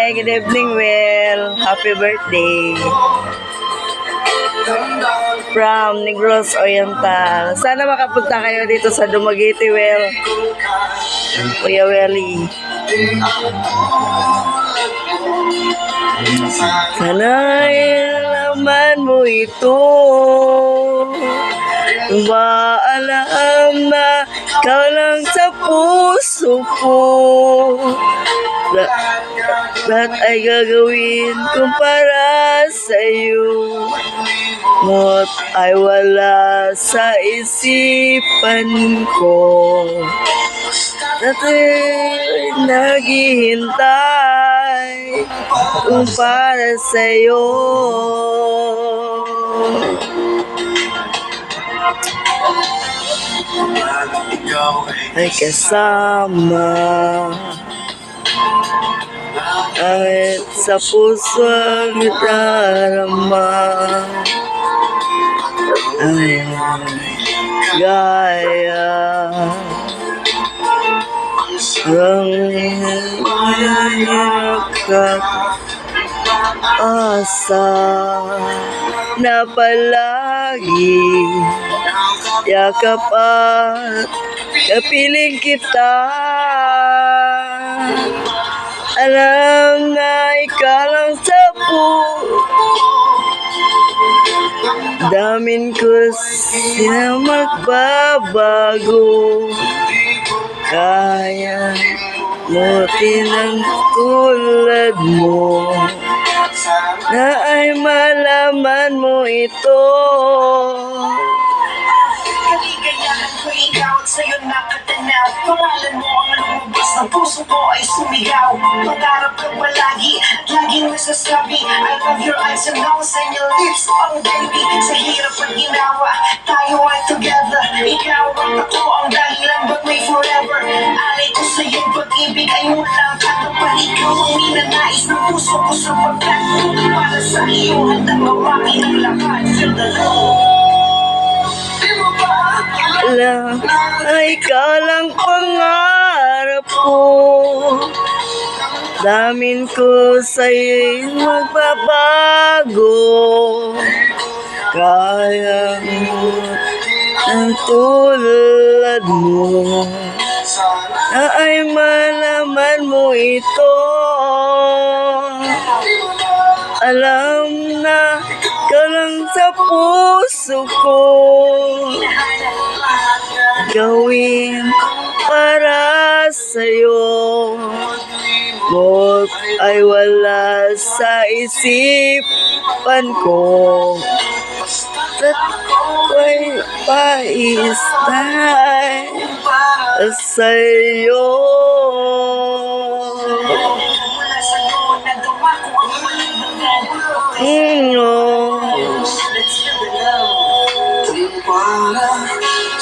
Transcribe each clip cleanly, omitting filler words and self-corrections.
Hi, good evening, Will. Happy birthday. From Negros Oriental. Sana makapunta kayo dito sa Dumaguete, Will. Kuya Welly. Sana'y alaman mo ito. Ba alam na ikaw lang sa puso ko. Lahat ay gagawin ko para sa'yo. Ngot ay wala sa isipan ko. Dati naghihintay kung para sa'yo. Ay kasama kahit sa puso ang darama. Ay gaya ang hirap asa na palagi yakap at kapiling kita. Alam na ikaw lang sa damin ko sila magbabago. Kaya mo tinang tulad mo na ay malaman mo ito. Kaligayahan ko ikaw at sa'yo nakatanaw. Pangalan mo ang lumabas ng puso ko ay sumigaw. Pangarap ka palagi at laging nasasabi I love your eyes and nose and your lips, oh baby. Sa hirap at ginawa, tayo ay together. Ikaw at ako ang dahilan but may forever. Alay ko sa'yo pag-ibig ay walang katapal. Ikaw ang ninanais ng puso ko sapagkat para sa iyo handang mawaki ang lahat. Feel the love. Alam na ikaw lang pangarap ko. Damin ko sa'yo'y magbabago. Kaya mo ang tulad mo na ay malaman mo ito. Alam na ikaw lang sa puso ko. Gawin para sa'yo. Ngot ay wala sa isipan ko. At ko'y paistay sa'yo.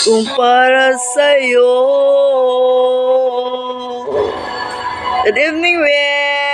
Kung para sa'yo. Good evening, Will.